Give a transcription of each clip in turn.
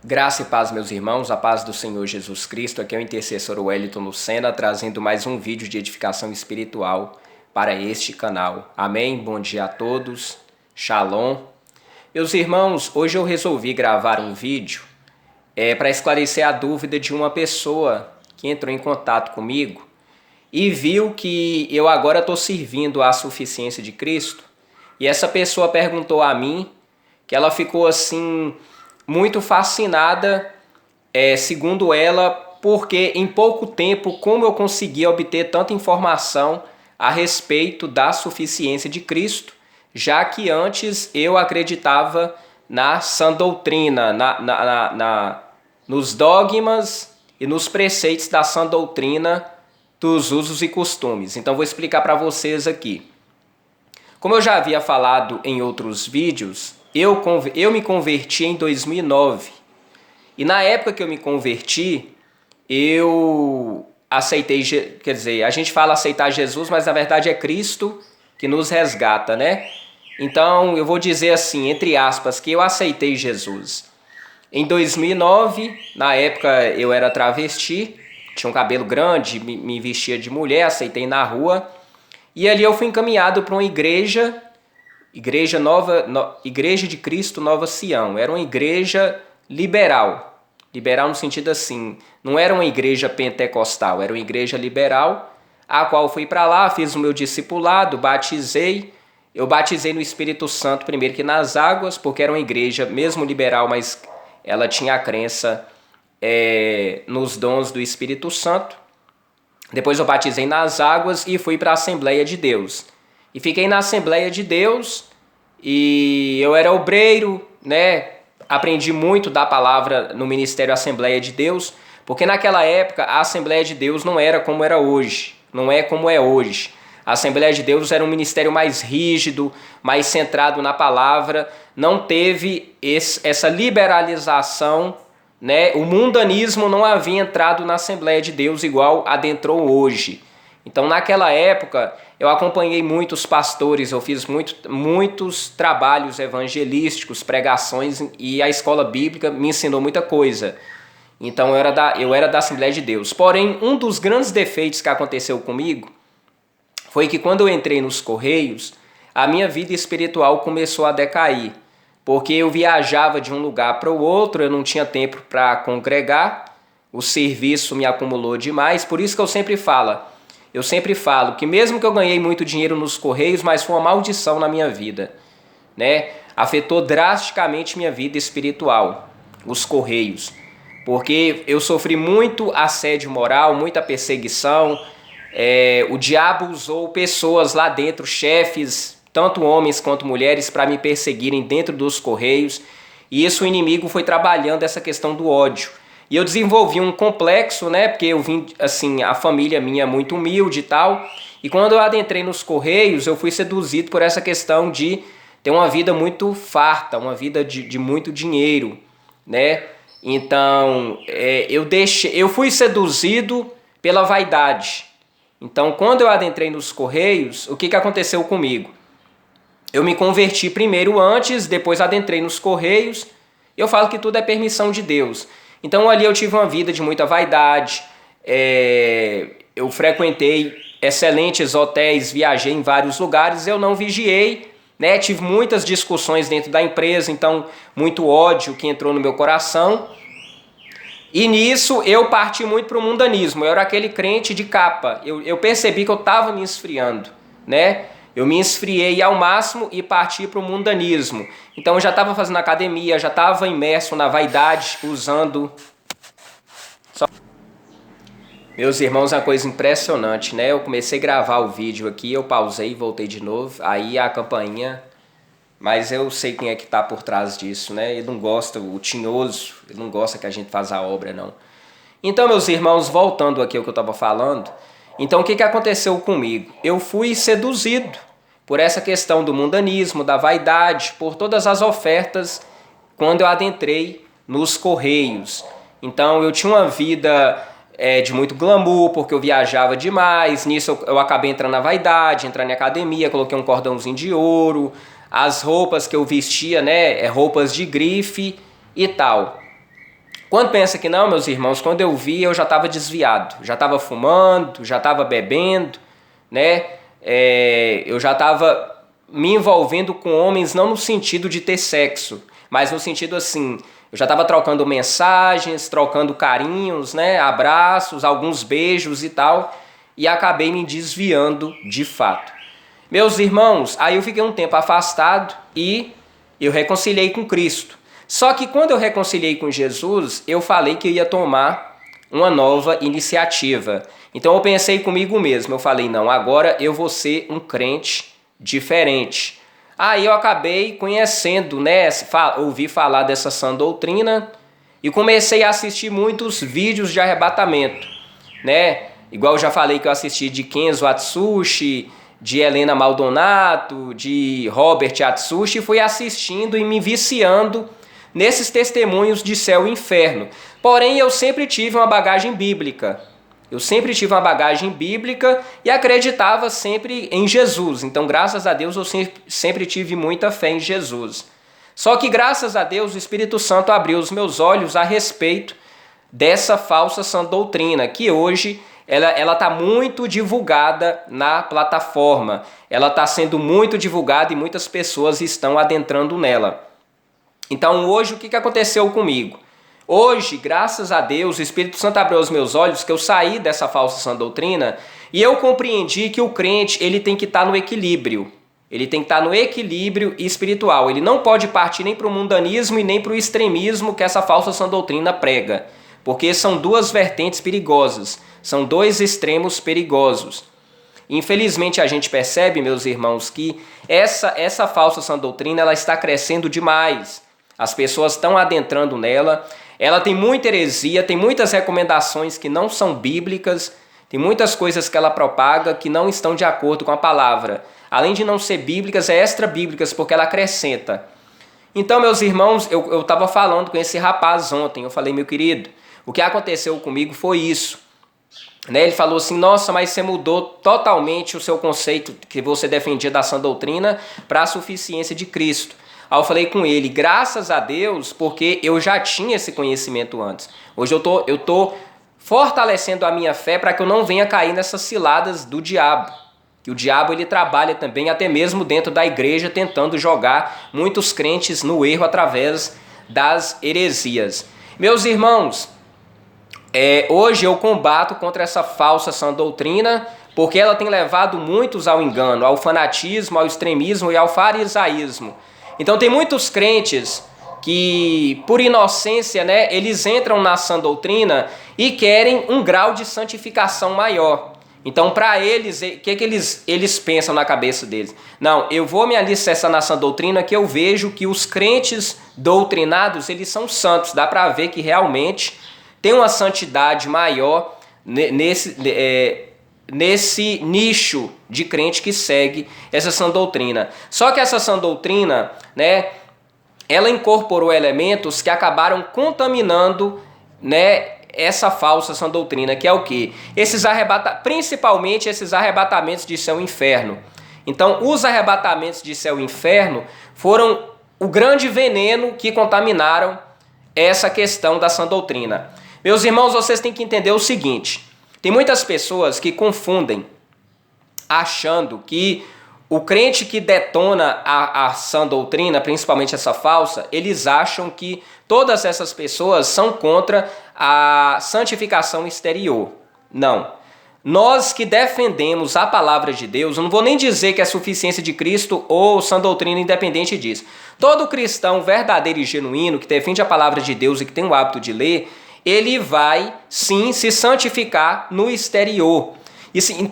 Graça e paz, meus irmãos, a paz do Senhor Jesus Cristo. Aqui é o intercessor Wellington Lucena, trazendo mais um vídeo de edificação espiritual para este canal. Amém? Bom dia a todos. Shalom. Meus irmãos, hoje eu resolvi gravar um vídeo para esclarecer a dúvida de uma pessoa que entrou em contato comigo e viu que eu agora estou servindo à suficiência de Cristo. E essa pessoa perguntou a mim que ela ficou assim muito fascinada, segundo ela, porque em pouco tempo como eu consegui obter tanta informação a respeito da suficiência de Cristo, já que antes eu acreditava na sã doutrina, nos dogmas e nos preceitos da sã doutrina dos usos e costumes. Então vou explicar para vocês aqui. Como eu já havia falado em outros vídeos, eu me converti em 2009 e na época que eu me converti, eu aceitei, quer dizer, a gente fala aceitar Jesus, mas na verdade é Cristo que nos resgata, né? Então eu vou dizer assim, entre aspas, que eu aceitei Jesus. Em 2009, na época eu era travesti, tinha um cabelo grande, me vestia de mulher, aceitei na rua e ali eu fui encaminhado para uma igreja de Cristo Nova Sião. Era uma igreja liberal no sentido assim, não era uma igreja pentecostal, era uma igreja liberal, a qual fui para lá, fiz o meu discipulado, eu batizei no Espírito Santo primeiro que nas águas, porque era uma igreja mesmo liberal, mas ela tinha a crença nos dons do Espírito Santo. Depois eu batizei nas águas e fui para a Assembleia de Deus. E fiquei na Assembleia de Deus e eu era obreiro, né? Aprendi muito da palavra no Ministério Assembleia de Deus, porque naquela época a Assembleia de Deus não era como era hoje, não é como é hoje. A Assembleia de Deus era um ministério mais rígido, mais centrado na palavra, não teve essa liberalização, né? O mundanismo não havia entrado na Assembleia de Deus igual adentrou hoje. Então naquela época eu acompanhei muitos pastores, eu fiz muitos trabalhos evangelísticos, pregações, e a escola bíblica me ensinou muita coisa. Então eu era da Assembleia de Deus. Porém, um dos grandes defeitos que aconteceu comigo foi que quando eu entrei nos Correios, a minha vida espiritual começou a decair. Porque eu viajava de um lugar para o outro, eu não tinha tempo para congregar, o serviço me acumulou demais, por isso que eu sempre falo que mesmo que eu ganhei muito dinheiro nos Correios, mas foi uma maldição na minha vida, né? Afetou drasticamente minha vida espiritual, os Correios, porque eu sofri muito assédio moral, muita perseguição, o diabo usou pessoas lá dentro, chefes, tanto homens quanto mulheres, para me perseguirem dentro dos Correios, e isso o inimigo foi trabalhando essa questão do ódio. E eu desenvolvi um complexo, né, porque eu vim, assim, a família minha é muito humilde e tal, e quando eu adentrei nos Correios, eu fui seduzido por essa questão de ter uma vida muito farta, uma vida de muito dinheiro, né? Então, eu fui seduzido pela vaidade. Então, quando eu adentrei nos Correios, o que aconteceu comigo? Eu me converti primeiro antes, depois adentrei nos Correios. Eu falo que tudo é permissão de Deus. Então ali eu tive uma vida de muita vaidade. Eu frequentei excelentes hotéis, viajei em vários lugares, eu não vigiei, né? Tive muitas discussões dentro da empresa, então muito ódio que entrou no meu coração. E nisso eu parti muito para o mundanismo, eu era aquele crente de capa. Eu percebi que eu estava me esfriando, né? Eu me esfriei ao máximo e parti para o mundanismo. Então eu já estava fazendo academia, já estava imerso na vaidade, usando... Meus irmãos, é uma coisa impressionante, né? Eu comecei a gravar o vídeo aqui, eu pausei e voltei de novo. Aí a campainha... Mas eu sei quem é que está por trás disso, né? Ele não gosta, o tinhoso, ele não gosta que a gente faça a obra, não. Então, meus irmãos, voltando aqui ao que eu estava falando... Então o que aconteceu comigo? Eu fui seduzido por essa questão do mundanismo, da vaidade, por todas as ofertas quando eu adentrei nos Correios. Então eu tinha uma vida de muito glamour, porque eu viajava demais, nisso eu acabei entrando na vaidade, entrando em academia, coloquei um cordãozinho de ouro, as roupas que eu vestia, né, roupas de grife e tal. Quando pensa que não, meus irmãos, quando eu vi, eu já estava desviado, já estava fumando, já estava bebendo, né? Eu já estava me envolvendo com homens não no sentido de ter sexo, mas no sentido assim, eu já estava trocando mensagens, trocando carinhos, né? Abraços, alguns beijos e tal, e acabei me desviando de fato. Meus irmãos, aí eu fiquei um tempo afastado e eu reconciliei com Cristo. Só que quando eu reconciliei com Jesus, eu falei que eu ia tomar uma nova iniciativa. Então eu pensei comigo mesmo, eu falei, não, agora eu vou ser um crente diferente. Aí eu acabei conhecendo, né, ouvi falar dessa sã doutrina e comecei a assistir muitos vídeos de arrebatamento, né? Igual eu já falei que eu assisti de Kenzo Atsushi, de Helena Maldonato, de Robert Atsushi, e fui assistindo e me viciando nesses testemunhos de céu e inferno. Porém, eu sempre tive uma bagagem bíblica. E acreditava sempre em Jesus. Então, graças a Deus, eu sempre tive muita fé em Jesus. Só que, graças a Deus, o Espírito Santo abriu os meus olhos a respeito dessa falsa sã doutrina, que hoje ela está muito divulgada na plataforma. Ela está sendo muito divulgada e muitas pessoas estão adentrando nela. Então hoje o que aconteceu comigo? Hoje, graças a Deus, o Espírito Santo abriu os meus olhos, que eu saí dessa falsa sã doutrina e eu compreendi que o crente ele tem que estar no equilíbrio. Ele tem que estar no equilíbrio espiritual. Ele não pode partir nem para o mundanismo e nem para o extremismo que essa falsa sã doutrina prega. Porque são duas vertentes perigosas. São dois extremos perigosos. Infelizmente a gente percebe, meus irmãos, que essa falsa sã doutrina ela está crescendo demais. As pessoas estão adentrando nela, ela tem muita heresia, tem muitas recomendações que não são bíblicas, tem muitas coisas que ela propaga que não estão de acordo com a palavra. Além de não ser bíblicas, é extra-bíblicas, porque ela acrescenta. Então, meus irmãos, eu estava falando com esse rapaz ontem, eu falei, meu querido, o que aconteceu comigo foi isso. Né? Ele falou assim, nossa, mas você mudou totalmente o seu conceito que você defendia da sã doutrina para a suficiência de Cristo. Aí eu falei com ele, graças a Deus, porque eu já tinha esse conhecimento antes. Hoje eu tô fortalecendo a minha fé para que eu não venha cair nessas ciladas do diabo. Que o diabo ele trabalha também até mesmo dentro da igreja, tentando jogar muitos crentes no erro através das heresias. Meus irmãos, hoje eu combato contra essa falsa sã doutrina, porque ela tem levado muitos ao engano, ao fanatismo, ao extremismo e ao farisaísmo. Então tem muitos crentes que, por inocência, né, eles entram na sã doutrina e querem um grau de santificação maior. Então, para eles, o que eles pensam na cabeça deles? Não, eu vou me alicerçar na sã doutrina que eu vejo que os crentes doutrinados, eles são santos. Dá para ver que realmente tem uma santidade maior nesse nicho de crente que segue essa sã doutrina. Só que essa sã doutrina, né, ela incorporou elementos que acabaram contaminando, né, essa falsa sã doutrina, que é o quê? Principalmente esses arrebatamentos de céu e inferno. Então, os arrebatamentos de céu e inferno foram o grande veneno que contaminaram essa questão da sã doutrina. Meus irmãos, vocês têm que entender o seguinte: tem muitas pessoas que confundem, achando que o crente que detona a sã doutrina, principalmente essa falsa, eles acham que todas essas pessoas são contra a santificação exterior. Não. Nós que defendemos a palavra de Deus, eu não vou nem dizer que é suficiência de Cristo ou sã doutrina independente disso. Todo cristão verdadeiro e genuíno que defende a palavra de Deus e que tem o hábito de ler, ele vai sim se santificar no exterior.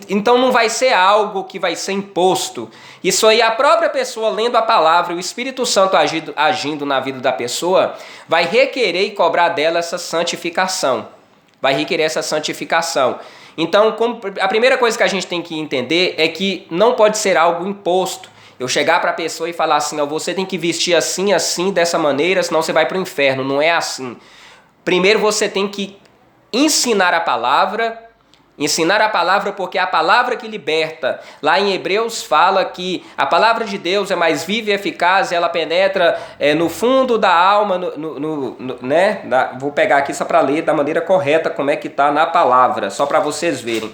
Então não vai ser algo que vai ser imposto. Isso aí a própria pessoa lendo a palavra, o Espírito Santo agindo na vida da pessoa, vai requerer e cobrar dela essa santificação. Vai requerer essa santificação. Então a primeira coisa que a gente tem que entender é que não pode ser algo imposto. Eu chegar para a pessoa e falar assim, ó, você tem que vestir assim, assim, dessa maneira, senão você vai para o inferno. Não é assim. Primeiro você tem que ensinar a palavra, Ensinar a palavra, porque é a palavra que liberta. Lá em Hebreus fala que a palavra de Deus é mais viva e eficaz, ela penetra no fundo da alma, né? Vou pegar aqui só para ler da maneira correta como é que está na palavra, só para vocês verem.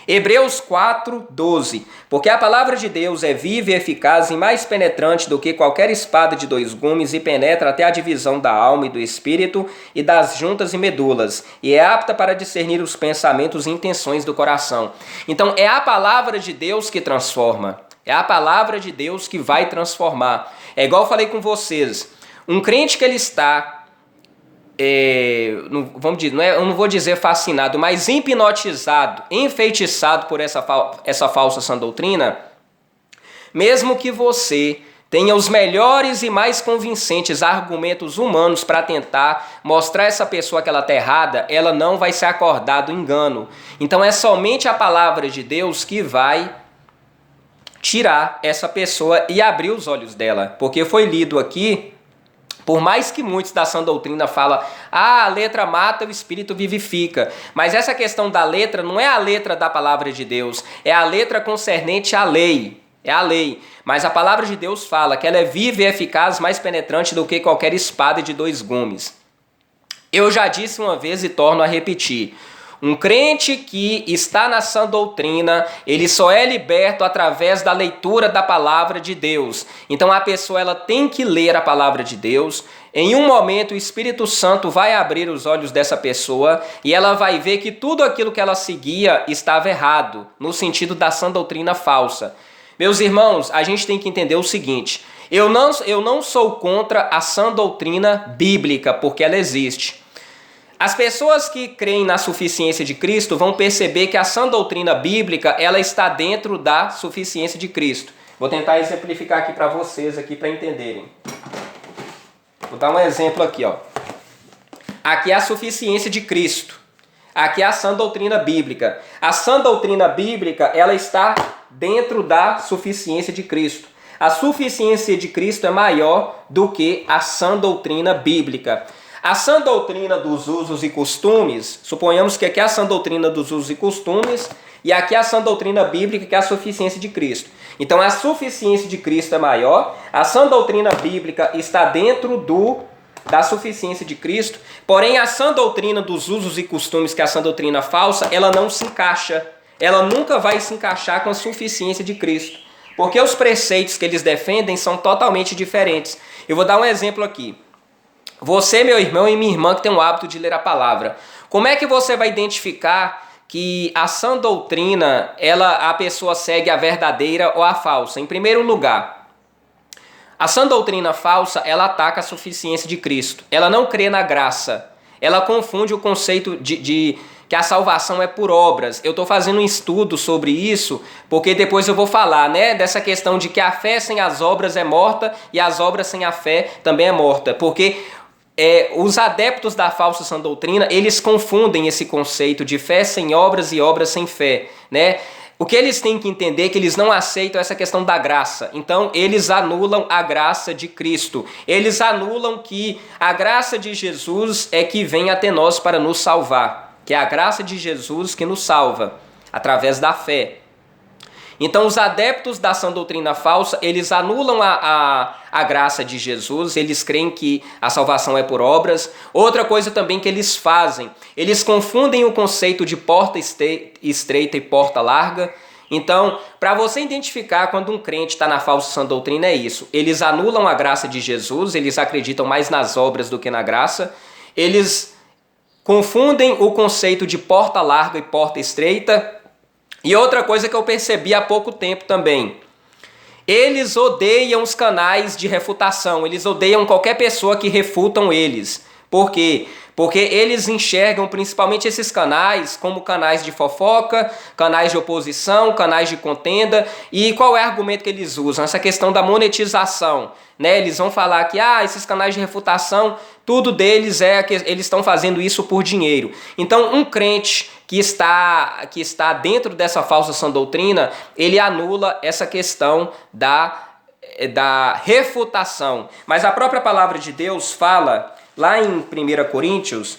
Hebreus 4:12. Porque a palavra de Deus é viva e eficaz e mais penetrante do que qualquer espada de dois gumes e penetra até a divisão da alma e do espírito e das juntas e medulas e é apta para discernir os pensamentos e intenções do coração. Então é a palavra de Deus que transforma. É a palavra de Deus que vai transformar. É igual eu falei com vocês. Um crente que ele está... vamos dizer, eu não vou dizer fascinado, mas hipnotizado, enfeitiçado por essa falsa sã doutrina, mesmo que você tenha os melhores e mais convincentes argumentos humanos para tentar mostrar a essa pessoa que ela está errada, ela não vai se acordar do engano. Então é somente a palavra de Deus que vai tirar essa pessoa e abrir os olhos dela, porque foi lido aqui. Por mais que muitos da sã doutrina falam, a letra mata, o espírito vivifica. Mas essa questão da letra não é a letra da palavra de Deus, é a letra concernente à lei. É a lei. Mas a palavra de Deus fala que ela é viva e eficaz, mais penetrante do que qualquer espada de dois gumes. Eu já disse uma vez e torno a repetir. Um crente que está na sã doutrina, ele só é liberto através da leitura da palavra de Deus. Então a pessoa ela tem que ler a palavra de Deus. Em um momento o Espírito Santo vai abrir os olhos dessa pessoa e ela vai ver que tudo aquilo que ela seguia estava errado, no sentido da sã doutrina falsa. Meus irmãos, a gente tem que entender o seguinte, eu não sou contra a sã doutrina bíblica, porque ela existe. As pessoas que creem na suficiência de Cristo vão perceber que a sã doutrina bíblica ela está dentro da suficiência de Cristo. Vou tentar exemplificar aqui para vocês aqui para entenderem. Vou dar um exemplo aqui, ó. Aqui é a suficiência de Cristo. Aqui é a sã doutrina bíblica. A sã doutrina bíblica ela está dentro da suficiência de Cristo. A suficiência de Cristo é maior do que a sã doutrina bíblica. A sã doutrina dos usos e costumes, suponhamos que aqui é a sã doutrina dos usos e costumes e aqui é a sã doutrina bíblica, que é a suficiência de Cristo. Então a suficiência de Cristo é maior, a sã doutrina bíblica está dentro da suficiência de Cristo, porém a sã doutrina dos usos e costumes, que é a sã doutrina falsa, ela não se encaixa, ela nunca vai se encaixar com a suficiência de Cristo, porque os preceitos que eles defendem são totalmente diferentes. Eu vou dar um exemplo aqui. Você, meu irmão e minha irmã que tem o hábito de ler a palavra, como é que você vai identificar que a sã doutrina, a pessoa segue a verdadeira ou a falsa? Em primeiro lugar, a sã doutrina falsa, ela ataca a suficiência de Cristo. Ela não crê na graça. Ela confunde o conceito de que a salvação é por obras. Eu estou fazendo um estudo sobre isso, porque depois eu vou falar, né, dessa questão de que a fé sem as obras é morta e as obras sem a fé também é morta. Porque os adeptos da falsa sã doutrina, eles confundem esse conceito de fé sem obras e obras sem fé, né? O que eles têm que entender é que eles não aceitam essa questão da graça. Então, eles anulam a graça de Cristo. Eles anulam que a graça de Jesus é que vem até nós para nos salvar. Que é a graça de Jesus que nos salva, através da fé. Então, os adeptos da sã doutrina falsa, eles anulam a graça de Jesus, eles creem que a salvação é por obras. Outra coisa também que eles fazem, eles confundem o conceito de porta estreita e porta larga. Então, para você identificar quando um crente está na falsa sã doutrina é isso. Eles anulam a graça de Jesus, eles acreditam mais nas obras do que na graça. Eles confundem o conceito de porta larga e porta estreita. E outra coisa que eu percebi há pouco tempo também, eles odeiam os canais de refutação, eles odeiam qualquer pessoa que refutam eles. Por quê? Porque eles enxergam principalmente esses canais como canais de fofoca, canais de oposição, canais de contenda. E qual é o argumento que eles usam? Essa questão da monetização, né? Eles vão falar que esses canais de refutação, tudo deles que eles estão fazendo isso por dinheiro. Então um crente que está dentro dessa falsa sã doutrina, ele anula essa questão da refutação. Mas a própria palavra de Deus fala, lá em 1 Coríntios,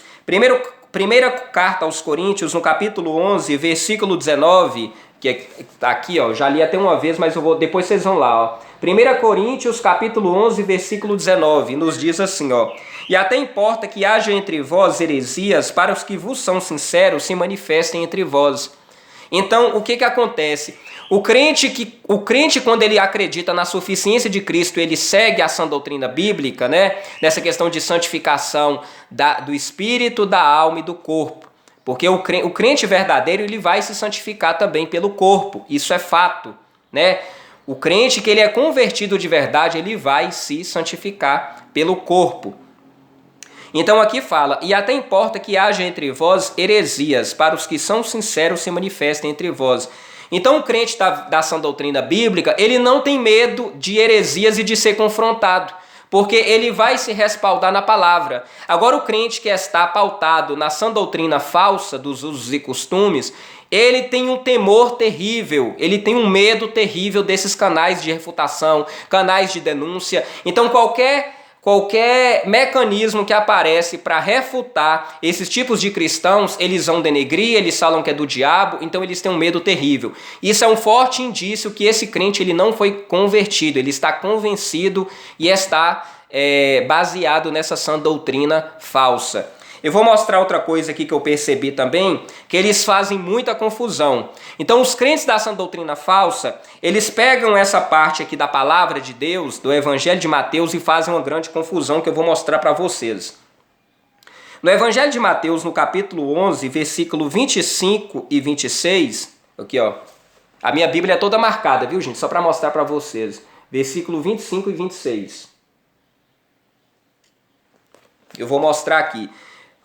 Primeira carta aos Coríntios, no capítulo 11, versículo 19, que está aqui, ó, já li até uma vez, mas depois vocês vão lá, ó. 1 Coríntios, capítulo 11, versículo 19, nos diz assim, ó: e até importa que haja entre vós heresias, para os que vos são sinceros se manifestem entre vós. Então, o que acontece? O crente, quando ele acredita na suficiência de Cristo, ele segue a sã doutrina bíblica, né? Nessa questão de santificação do espírito, da alma e do corpo. Porque o crente verdadeiro, ele vai se santificar também pelo corpo. Isso é fato, né? O crente que ele é convertido de verdade, ele vai se santificar pelo corpo. Então aqui fala: e até importa que haja entre vós heresias, para os que são sinceros se manifestem entre vós. Então o crente da sã doutrina bíblica, ele não tem medo de heresias e de ser confrontado, porque ele vai se respaldar na palavra. Agora o crente que está pautado na sã doutrina falsa dos usos e costumes, ele tem um temor terrível, ele tem um medo terrível desses canais de refutação, canais de denúncia. Então qualquer mecanismo que aparece para refutar esses tipos de cristãos, eles vão denegrir, eles falam que é do diabo, então eles têm um medo terrível. Isso é um forte indício que esse crente ele não foi convertido, ele está convencido e está baseado nessa sã doutrina falsa. Eu vou mostrar outra coisa aqui que eu percebi também, que eles fazem muita confusão. Então os crentes da sã doutrina falsa, eles pegam essa parte aqui da palavra de Deus, do Evangelho de Mateus, e fazem uma grande confusão que eu vou mostrar para vocês. No Evangelho de Mateus, no capítulo 11, versículo 25 e 26, aqui ó, a minha Bíblia é toda marcada, viu gente? Só para mostrar para vocês. Versículo 25 e 26. Eu vou mostrar aqui.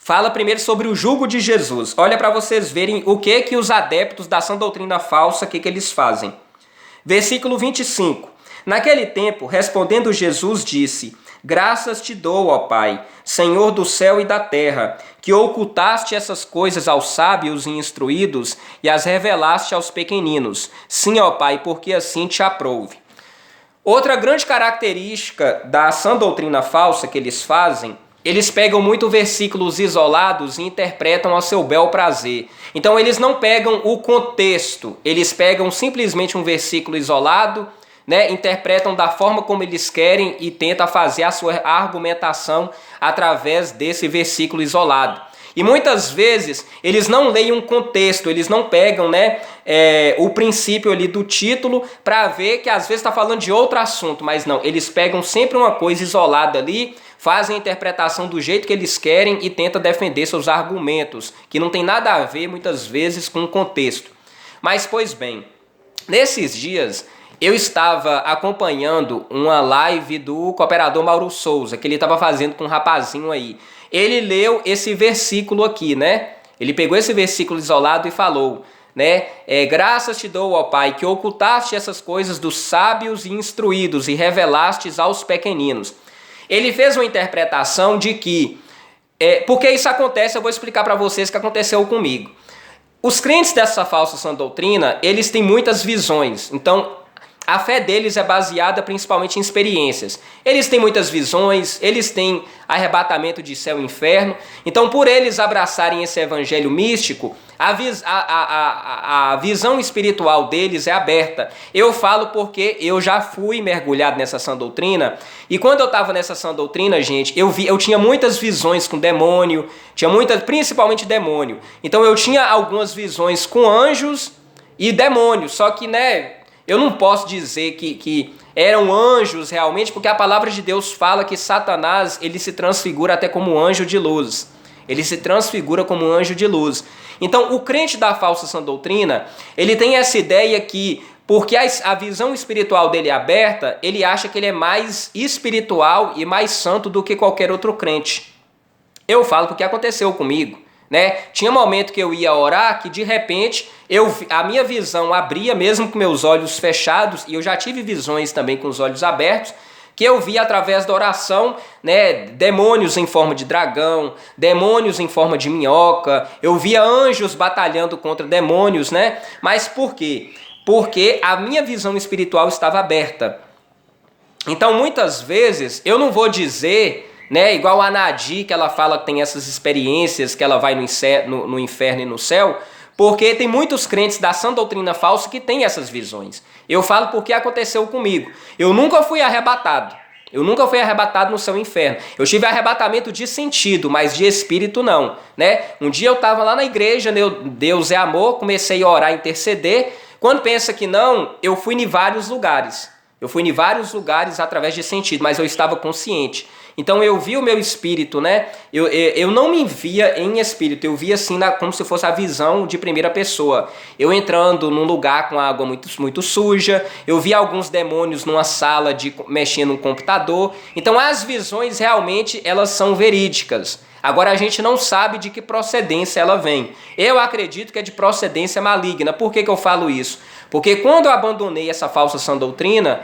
Fala primeiro sobre o jugo de Jesus. Olha para vocês verem o que os adeptos da sã doutrina falsa, o que eles fazem. Versículo 25. Naquele tempo, respondendo Jesus, disse: graças te dou, ó Pai, Senhor do céu e da terra, que ocultaste essas coisas aos sábios e instruídos e as revelaste aos pequeninos. Sim, ó Pai, porque assim te aprouve. Outra grande característica da sã doutrina falsa que eles fazem, eles pegam muito versículos isolados e interpretam a seu bel prazer. Então eles não pegam o contexto, eles pegam simplesmente um versículo isolado, né, interpretam da forma como eles querem e tentam fazer a sua argumentação através desse versículo isolado. E muitas vezes eles não leem um contexto, eles não pegam, né, o princípio ali do título para ver que às vezes está falando de outro assunto, mas não, eles pegam sempre uma coisa isolada ali, fazem a interpretação do jeito que eles querem e tentam defender seus argumentos, que não tem nada a ver muitas vezes com o contexto. Mas, pois bem, nesses dias eu estava acompanhando uma live do cooperador Mauro Souza, que ele estava fazendo com um rapazinho aí. Ele leu esse versículo aqui, né? Ele pegou esse versículo isolado e falou, né? Graças te dou, ó Pai, que ocultaste essas coisas dos sábios e instruídos e revelastes aos pequeninos. Ele fez uma interpretação de que, porque isso acontece, eu vou explicar para vocês o que aconteceu comigo. Os crentes dessa falsa sã doutrina, eles têm muitas visões, então a fé deles é baseada principalmente em experiências. Eles têm muitas visões, eles têm arrebatamento de céu e inferno. Então, por eles abraçarem esse evangelho místico, a visão espiritual deles é aberta. Eu falo porque eu já fui mergulhado nessa sã doutrina. E quando eu estava nessa sã doutrina, gente, eu tinha muitas visões com demônio, principalmente demônio. Então, eu tinha algumas visões com anjos e demônios. Só que, né, eu não posso dizer que eram anjos realmente, porque a palavra de Deus fala que Satanás, ele se transfigura até como anjo de luz. Ele se transfigura como anjo de luz. Então, o crente da falsa sã doutrina, ele tem essa ideia que, porque a visão espiritual dele é aberta, ele acha que ele é mais espiritual e mais santo do que qualquer outro crente. Eu falo porque aconteceu comigo, né? Tinha momento que eu ia orar que de repente a minha visão abria mesmo com meus olhos fechados, e eu já tive visões também com os olhos abertos, que eu via através da oração, né, demônios em forma de dragão, demônios em forma de minhoca, eu via anjos batalhando contra demônios, né? Mas por quê? Porque a minha visão espiritual estava aberta. Então muitas vezes eu não vou dizer né? Igual a Nadir, que ela fala que tem essas experiências, que ela vai no inferno e no céu, porque tem muitos crentes da sã doutrina falsa que têm essas visões. Eu falo porque aconteceu comigo. Eu nunca fui arrebatado. Eu nunca fui arrebatado no céu e inferno. Eu tive arrebatamento de sentido, mas de espírito não, né? Um dia eu estava lá na igreja, Deus é amor, comecei a orar, interceder. Quando pensa que não, eu fui em vários lugares. Eu fui em vários lugares através de sentido, mas eu estava consciente. Então eu vi o meu espírito, né? Eu não me via em espírito, eu via assim como se fosse a visão de primeira pessoa. Eu entrando num lugar com água muito suja, eu vi alguns demônios numa sala mexendo no computador. Então as visões realmente elas são verídicas. Agora a gente não sabe de que procedência ela vem. Eu acredito que é de procedência maligna. Por que eu falo isso? Porque quando eu abandonei essa falsa sã doutrina,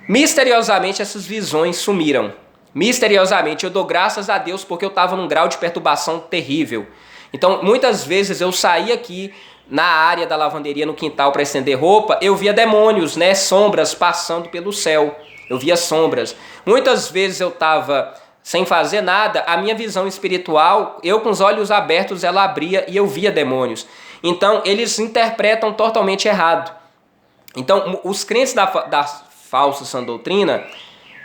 misteriosamente essas visões sumiram. Misteriosamente, eu dou graças a Deus porque eu estava num grau de perturbação terrível. Então, muitas vezes eu saía aqui na área da lavanderia, no quintal, para estender roupa, eu via demônios, né, sombras passando pelo céu. Eu via sombras. Muitas vezes eu estava sem fazer nada, a minha visão espiritual, eu com os olhos abertos, ela abria e eu via demônios. Então, eles interpretam totalmente errado. Então, os crentes da falsa sã doutrina,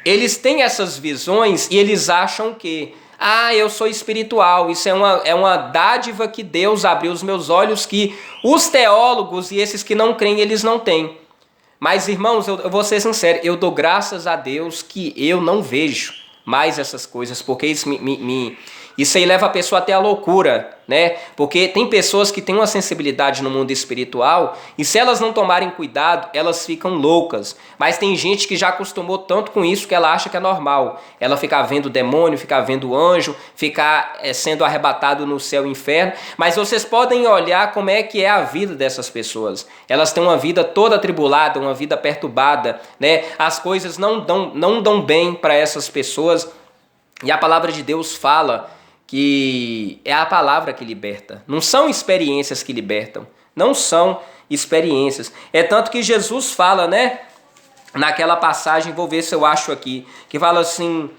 eles têm essas visões e eles acham que, eu sou espiritual, isso é uma dádiva que Deus abriu os meus olhos, que os teólogos e esses que não creem, eles não têm. Mas, irmãos, eu vou ser sincero, eu dou graças a Deus que eu não vejo mais essas coisas, porque isso aí leva a pessoa até a loucura, né? Porque tem pessoas que têm uma sensibilidade no mundo espiritual e se elas não tomarem cuidado, elas ficam loucas. Mas tem gente que já acostumou tanto com isso que ela acha que é normal. Ela ficar vendo demônio, ficar vendo anjo, ficar sendo arrebatado no céu e inferno. Mas vocês podem olhar como é que é a vida dessas pessoas. Elas têm uma vida toda atribulada, uma vida perturbada, né? As coisas não dão bem para essas pessoas. E a palavra de Deus fala que é a palavra que liberta. Não são experiências que libertam. Não são experiências. É tanto que Jesus fala, né? Naquela passagem, vou ver se eu acho aqui, que fala assim,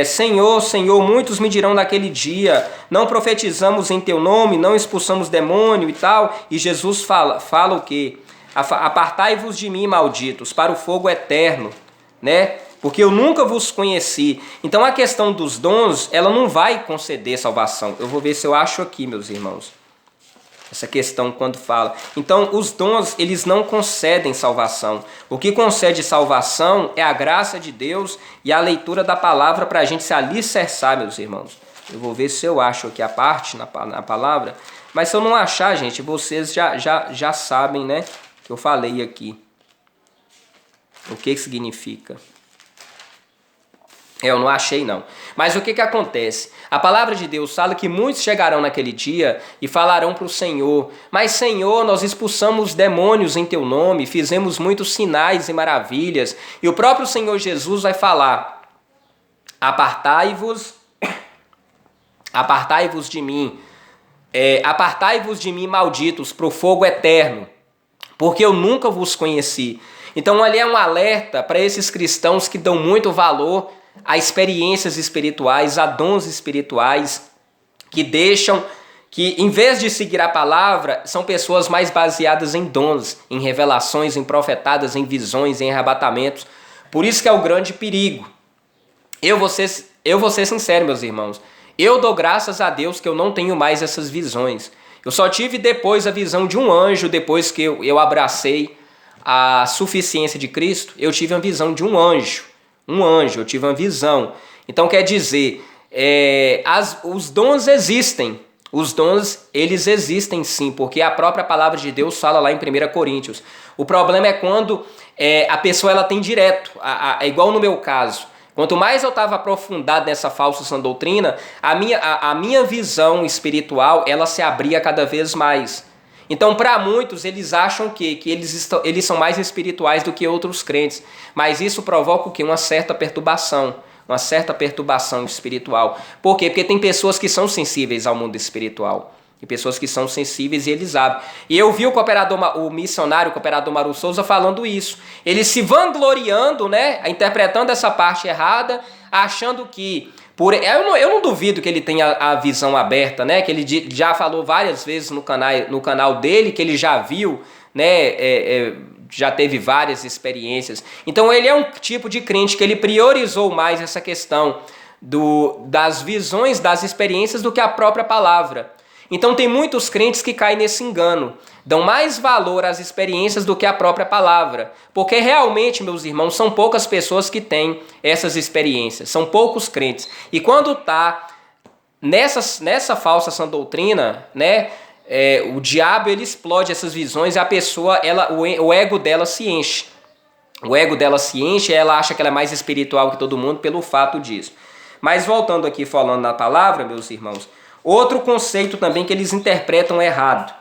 Senhor, Senhor, muitos me dirão naquele dia, não profetizamos em teu nome, não expulsamos demônio e tal. E Jesus fala o quê? Apartai-vos de mim, malditos, para o fogo eterno, né? Porque eu nunca vos conheci. Então a questão dos dons, ela não vai conceder salvação. Eu vou ver se eu acho aqui, meus irmãos. Essa questão quando fala. Então os dons, eles não concedem salvação. O que concede salvação é a graça de Deus e a leitura da palavra para a gente se alicerçar, meus irmãos. Eu vou ver se eu acho aqui a parte na palavra. Mas se eu não achar, gente, vocês já sabem, né? Que eu falei aqui. O que significa? Eu não achei não. Mas o que acontece? A palavra de Deus fala que muitos chegarão naquele dia e falarão para o Senhor, mas Senhor, nós expulsamos demônios em teu nome, fizemos muitos sinais e maravilhas. E o próprio Senhor Jesus vai falar, apartai-vos de mim, apartai-vos de mim, malditos, para o fogo eterno, porque eu nunca vos conheci. Então ali é um alerta para esses cristãos que dão muito valor a experiências espirituais, a dons espirituais, que deixam, que em vez de seguir a palavra, são pessoas mais baseadas em dons, em revelações, em profetadas, em visões, em arrebatamentos. Por isso que é o grande perigo. Eu vou ser sincero, meus irmãos, eu dou graças a Deus que eu não tenho mais essas visões. Eu só tive depois a visão de um anjo, depois que eu abracei a suficiência de Cristo, eu tive a visão de um anjo. Eu tive uma visão. Então quer dizer, os dons existem. Os dons, eles existem sim, porque a própria palavra de Deus fala lá em 1 Coríntios. O problema é quando a pessoa ela tem direto, é igual no meu caso. Quanto mais eu estava aprofundado nessa falsa sã doutrina, a minha visão espiritual ela se abria cada vez mais. Então, para muitos, eles acham que eles são mais espirituais do que outros crentes. Mas isso provoca o quê? Uma certa perturbação espiritual. Por quê? Porque tem pessoas que são sensíveis ao mundo espiritual. Tem pessoas que são sensíveis e eles abrem. E eu vi o missionário, o cooperador Maru Souza, falando isso. Ele se vangloriando, né? Interpretando essa parte errada, achando que Eu não duvido que ele tenha a visão aberta, né? Que ele já falou várias vezes no canal dele, que ele já viu, né? Já teve várias experiências. Então ele é um tipo de crente que ele priorizou mais essa questão das visões, das experiências do que a própria palavra. Então tem muitos crentes que caem nesse engano, dão mais valor às experiências do que à própria palavra, porque realmente, meus irmãos, são poucas pessoas que têm essas experiências, são poucos crentes. E quando está nessa falsa sã doutrina, né, o diabo ele explode essas visões e a pessoa, o ego dela se enche. O ego dela se enche e ela acha que ela é mais espiritual que todo mundo pelo fato disso. Mas voltando aqui falando na palavra, meus irmãos, outro conceito também que eles interpretam errado.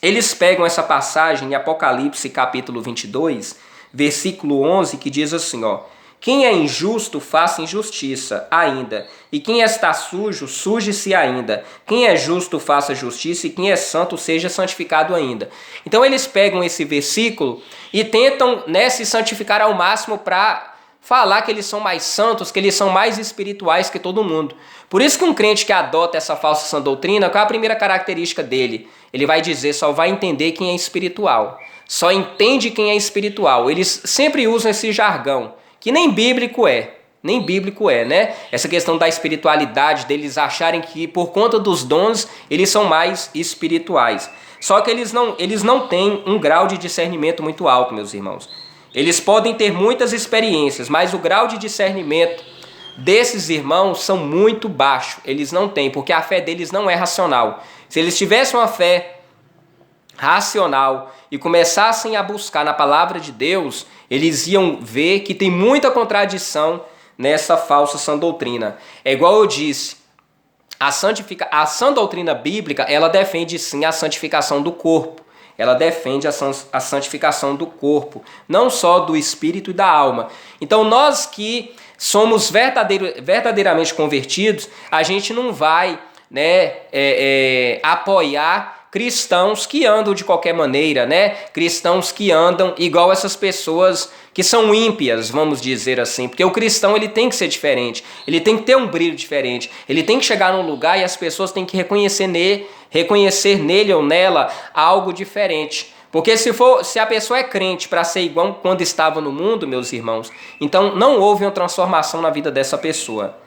Eles pegam essa passagem em Apocalipse capítulo 22, versículo 11, que diz assim, ó: quem é injusto, faça injustiça ainda, e quem está sujo, suje-se ainda. Quem é justo, faça justiça, e quem é santo, seja santificado ainda. Então eles pegam esse versículo e tentam, né, se santificar ao máximo para falar que eles são mais santos, que eles são mais espirituais que todo mundo. Por isso que um crente que adota essa falsa sã doutrina, qual é a primeira característica dele? Ele vai dizer, só vai entender quem é espiritual. Só entende quem é espiritual. Eles sempre usam esse jargão, que nem bíblico é. Nem bíblico é, né? Essa questão da espiritualidade, deles acharem que por conta dos dons, eles são mais espirituais. Só que eles não têm um grau de discernimento muito alto, meus irmãos. Eles podem ter muitas experiências, mas o grau de discernimento desses irmãos são muito baixo. Eles não têm, porque a fé deles não é racional. Se eles tivessem uma fé racional e começassem a buscar na palavra de Deus, eles iam ver que tem muita contradição nessa falsa sã doutrina. É igual eu disse, a sã doutrina bíblica, ela defende sim a santificação do corpo. Ela defende a santificação do corpo, não só do espírito e da alma. Então nós que somos verdadeiramente convertidos, a gente não vai, né, apoiar cristãos que andam de qualquer maneira, né? Cristãos que andam igual essas pessoas que são ímpias, vamos dizer assim. Porque o cristão ele tem que ser diferente, ele tem que ter um brilho diferente, ele tem que chegar num lugar e as pessoas têm que reconhecer nele ou nela algo diferente. Porque se a pessoa é crente para ser igual quando estava no mundo, meus irmãos, então não houve uma transformação na vida dessa pessoa.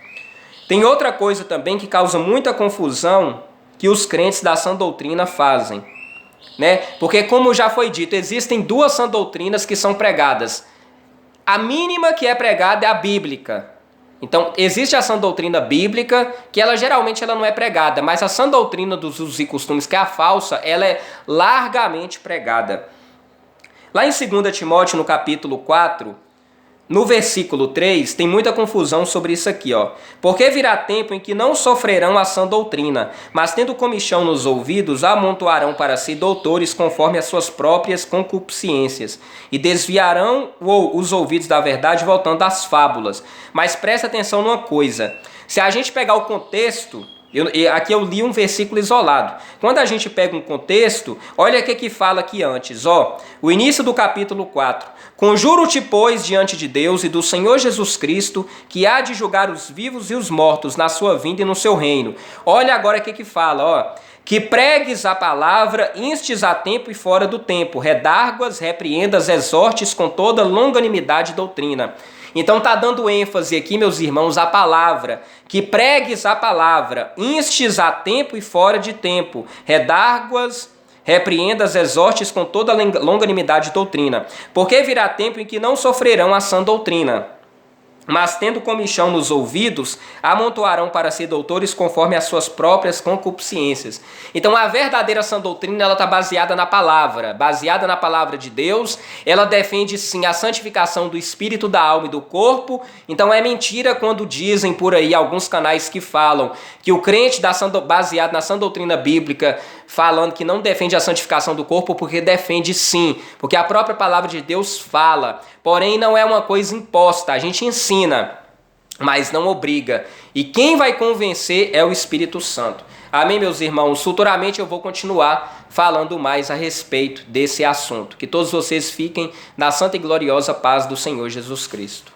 Tem outra coisa também que causa muita confusão que os crentes da sã doutrina fazem, né? Porque como já foi dito, existem duas sã doutrinas que são pregadas. A mínima que é pregada é a bíblica. Então, existe a sã doutrina bíblica, que geralmente ela não é pregada, mas a sã doutrina dos usos e costumes, que é a falsa, ela é largamente pregada. Lá em 2 Timóteo, no capítulo 4, no versículo 3, tem muita confusão sobre isso aqui, ó. Porque virá tempo em que não sofrerão a sã doutrina, mas tendo comichão nos ouvidos, amontoarão para si doutores conforme as suas próprias concupiscências, e desviarão os ouvidos da verdade, voltando às fábulas. Mas presta atenção numa coisa, se a gente pegar o contexto, aqui eu li um versículo isolado. Quando a gente pega um contexto, olha o que fala aqui antes, ó. O início do capítulo 4. Conjuro-te, pois, diante de Deus e do Senhor Jesus Cristo, que há de julgar os vivos e os mortos na sua vinda e no seu reino. Olha agora o que fala, ó. Que pregues a palavra, instes a tempo e fora do tempo, redarguas, repreendas, exortes com toda longanimidade e doutrina. Então está dando ênfase aqui, meus irmãos, à palavra. Que pregues a palavra, instes a tempo e fora de tempo, redarguas, repreendas, exortes com toda longanimidade e doutrina. Porque virá tempo em que não sofrerão a sã doutrina, mas tendo comichão nos ouvidos, amontoarão para si doutores conforme as suas próprias concupiscências. Então a verdadeira sã doutrina ela está baseada na palavra de Deus. Ela defende sim a santificação do espírito, da alma e do corpo. Então é mentira quando dizem por aí alguns canais que falam que o crente baseado na sã doutrina bíblica, falando que não defende a santificação do corpo, porque defende sim, porque a própria palavra de Deus fala, porém não é uma coisa imposta, a gente ensina, mas não obriga, e quem vai convencer é o Espírito Santo. Amém, meus irmãos? Futuramente eu vou continuar falando mais a respeito desse assunto. Que todos vocês fiquem na santa e gloriosa paz do Senhor Jesus Cristo.